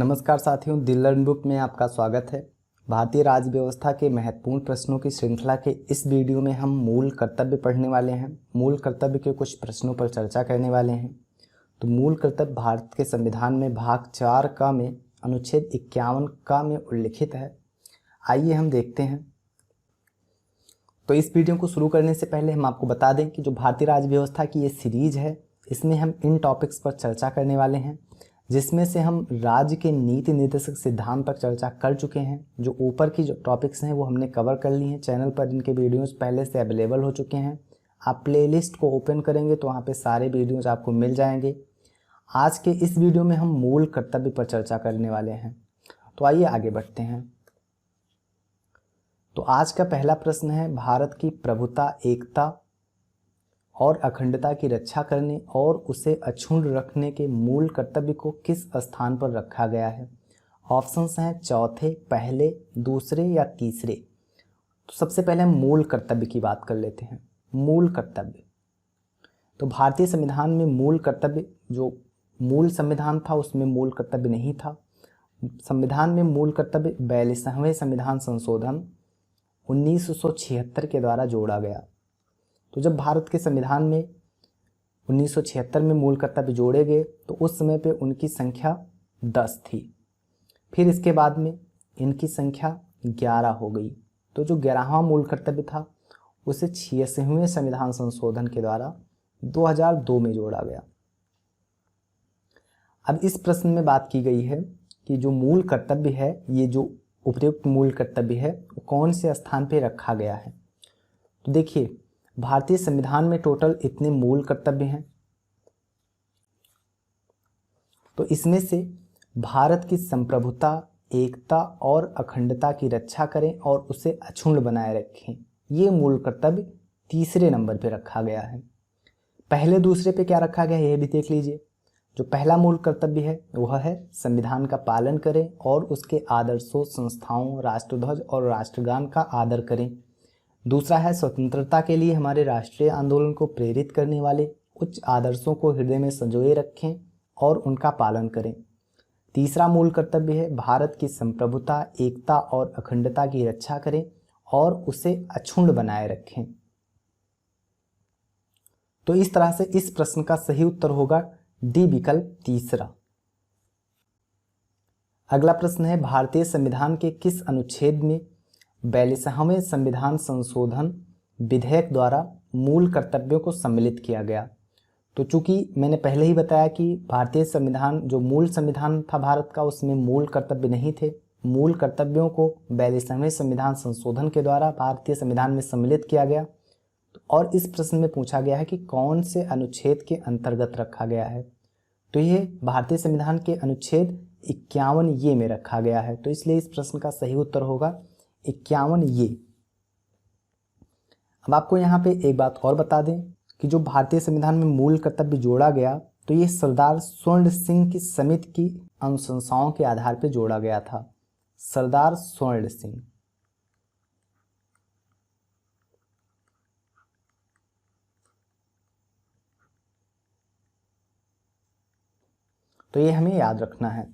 नमस्कार साथियों, the learn book में आपका स्वागत है। भारतीय राज्य व्यवस्था के महत्वपूर्ण प्रश्नों की श्रृंखला के इस वीडियो में हम मूल कर्तव्य पढ़ने वाले हैं। मूल कर्तव्य के कुछ प्रश्नों पर चर्चा करने वाले हैं। तो मूल कर्तव्य भारत के संविधान में भाग 4 का में अनुच्छेद 51 का में उल्लिखित है। आइए हम देखते हैं। तो इस वीडियो को शुरू करने से पहले हम आपको बता दें कि जो भारतीय राज्य व्यवस्था की ये सीरीज है, इसमें हम इन टॉपिक्स पर चर्चा करने वाले हैं, जिसमें से हम राज्य के नीति निर्देशक सिद्धांत पर चर्चा कर चुके हैं। जो ऊपर की जो टॉपिक्स हैं वो हमने कवर कर ली हैं। चैनल पर इनके वीडियोस पहले से अवेलेबल हो चुके हैं। आप प्लेलिस्ट को ओपन करेंगे तो वहाँ पे सारे वीडियोस आपको मिल जाएंगे। आज के इस वीडियो में हम मूल कर्तव्य पर चर्चा करने वाले हैं। तो आइए आगे बढ़ते हैं। तो आज का पहला प्रश्न है, भारत की प्रभुता, एकता और अखंडता की रक्षा करने और उसे अक्षुण्ण रखने के मूल कर्तव्य को किस स्थान पर रखा गया है? ऑप्शंस हैं चौथे, पहले, दूसरे या तीसरे। तो सबसे पहले हम मूल कर्तव्य की बात कर लेते हैं। मूल कर्तव्य, तो भारतीय संविधान में मूल कर्तव्य, जो मूल संविधान था उसमें मूल कर्तव्य नहीं था। संविधान में मूल कर्तव्य 42वें संविधान संशोधन 1976 के द्वारा जोड़ा गया। तो जब भारत के संविधान में 1976 में मूल कर्तव्य जोड़े गए तो उस समय पे उनकी संख्या 10 थी। फिर इसके बाद में इनकी संख्या 11 हो गई। तो जो 11वां मूल कर्तव्य था उसे 86वें संविधान संशोधन के द्वारा 2002 में जोड़ा गया। अब इस प्रश्न में बात की गई है कि जो मूल कर्तव्य है, ये जो उपयुक्त मूल कर्तव्य है, वो कौन से स्थान पे रखा गया है? तो देखिए, भारतीय संविधान में टोटल इतने मूल कर्तव्य हैं। तो इसमें से भारत की संप्रभुता, एकता और अखंडता की रक्षा करें और उसे अक्षुण्ण बनाए रखें, ये मूल कर्तव्य तीसरे नंबर पे रखा गया है। पहले दूसरे पे क्या रखा गया है ये भी देख लीजिए। जो पहला मूल कर्तव्य है वह है संविधान का पालन करें और उसके आदर्शों, संस्थाओं, राष्ट्रध्वज और राष्ट्रगान का आदर करें। दूसरा है स्वतंत्रता के लिए हमारे राष्ट्रीय आंदोलन को प्रेरित करने वाले उच्च आदर्शों को हृदय में संजोए रखें और उनका पालन करें। तीसरा मूल कर्तव्य है भारत की संप्रभुता, एकता और अखंडता की रक्षा करें और उसे अक्षुण्ण बनाए रखें। तो इस तरह से इस प्रश्न का सही उत्तर होगा डी विकल्प तीसरा। अगला प्रश्न है, भारतीय संविधान के किस अनुच्छेद में 42वें संविधान संशोधन विधेयक द्वारा मूल कर्तव्यों को सम्मिलित किया गया? तो चूंकि मैंने पहले ही बताया कि भारतीय संविधान, जो मूल संविधान था भारत का, उसमें मूल कर्तव्य नहीं थे। मूल कर्तव्यों को 42वें संविधान संशोधन के द्वारा भारतीय संविधान में सम्मिलित किया गया। और इस प्रश्न में पूछा गया है कि कौन से अनुच्छेद के अंतर्गत रखा गया है? तो यह भारतीय संविधान के अनुच्छेद 51 ये में रखा गया है। तो इसलिए इस प्रश्न का सही उत्तर होगा 51 ये। अब आपको यहाँ पे एक बात और बता दें कि जो भारतीय संविधान में मूल कर्तव्य जोड़ा गया, तो ये सरदार स्वर्ण सिंह की समिति की अनुशंसाओं के आधार पर जोड़ा गया था। सरदार स्वर्ण सिंह। तो ये हमें याद रखना है।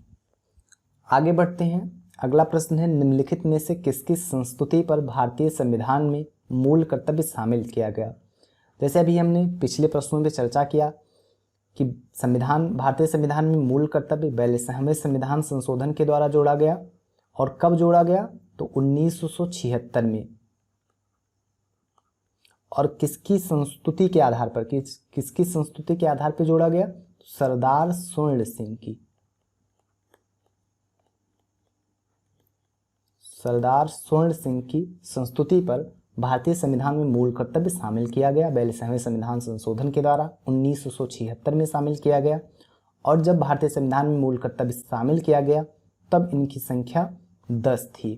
आगे बढ़ते हैं। अगला प्रश्न है, निम्नलिखित में से किसकी संस्तुति पर भारतीय संविधान में मूल कर्तव्य शामिल किया गया? जैसे अभी हमने पिछले प्रश्नों में चर्चा किया कि भारतीय संविधान में मूल कर्तव्य 42वें संविधान संशोधन के द्वारा जोड़ा गया। और कब जोड़ा गया? तो 1976 में। और किसकी संस्तुति के आधार पर, किसकी संस्तुति के आधार पर जोड़ा गया? सरदार स्वर्ण सिंह की। सरदार स्वर्ण सिंह की संस्तुति पर भारतीय संविधान में मूल कर्तव्य शामिल किया गया। 42वें संविधान संशोधन के द्वारा 1976 में शामिल किया गया। और जब भारतीय संविधान में मूल कर्तव्य शामिल किया गया तब इनकी संख्या 10 थी।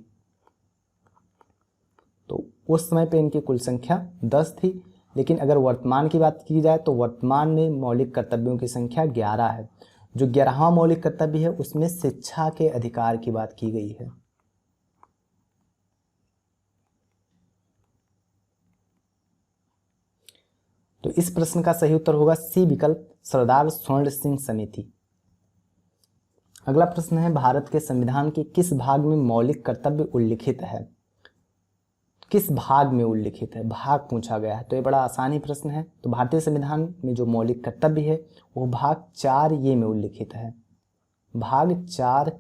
तो उस समय पे इनकी कुल संख्या 10 थी। लेकिन अगर वर्तमान की बात की जाए तो वर्तमान में मौलिक कर्तव्यों की संख्या 11 है। जो 11वां मौलिक कर्तव्य है उसमें शिक्षा के अधिकार की बात की गई है। तो इस प्रश्न का सही उत्तर होगा सी विकल्प, सरदार स्वर्ण सिंह समिति। अगला प्रश्न है, भारत के संविधान के किस भाग में मौलिक कर्तव्य उल्लिखित है? किस भाग में उल्लिखित है, भाग पूछा गया है, तो ये बड़ा आसान ही प्रश्न है। तो भारतीय संविधान में जो मौलिक कर्तव्य है वो भाग 4 ये में उल्लिखित है। भाग 4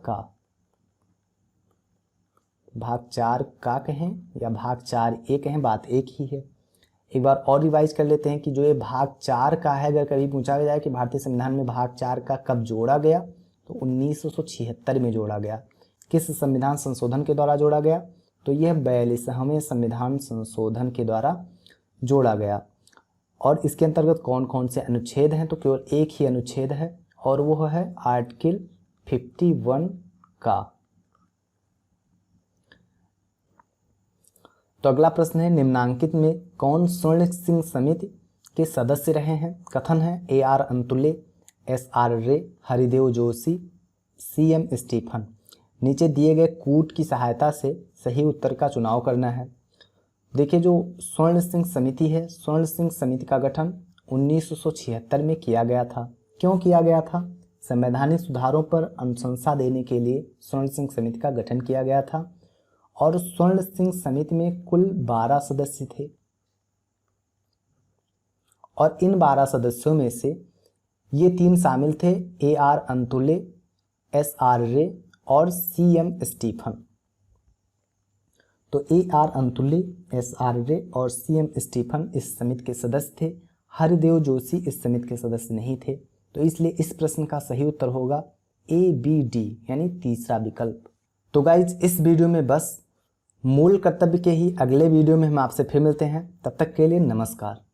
का कहें या भाग 4 ए कहें, बात एक ही है। एक बार और रिवाइज कर लेते हैं कि जो ये भाग 4 का है, अगर कभी पूछा जाए कि भारतीय संविधान में भाग 4 का कब जोड़ा गया, तो 1976 में जोड़ा गया। किस संविधान संशोधन के द्वारा जोड़ा गया? तो यह 42वें संविधान संशोधन के द्वारा जोड़ा गया। और इसके अंतर्गत कौन कौन से अनुच्छेद हैं? तो केवल एक ही अनुच्छेद है और वो है आर्टिकल 51 का। तो अगला प्रश्न है, निम्नांकित में कौन स्वर्ण सिंह समिति के सदस्य रहे हैं? कथन है AR अंतुले, SR रे, हरिदेव जोशी, CM स्टीफन। नीचे दिए गए कूट की सहायता से सही उत्तर का चुनाव करना है। देखिए, जो स्वर्ण सिंह समिति है, स्वर्ण सिंह समिति का गठन 1976 में किया गया था। क्यों किया गया था? संवैधानिक सुधारों पर अनुशंसा देने के लिए स्वर्ण सिंह समिति का गठन किया गया था। और स्वर्ण सिंह समिति में कुल 12 सदस्य थे और इन 12 सदस्यों में से ये 3 शामिल थे, AR अंतुले, SR रे और CM स्टीफन। तो AR अंतुले, SR रे और CM स्टीफन इस समिति के सदस्य थे। हरिदेव जोशी इस समिति के सदस्य नहीं थे। तो इसलिए इस प्रश्न का सही उत्तर होगा ABD यानी तीसरा विकल्प। तो गाइज, इस वीडियो में बस मूल कर्तव्य के ही अगले वीडियो में हम आपसे फिर मिलते हैं। तब तक के लिए नमस्कार।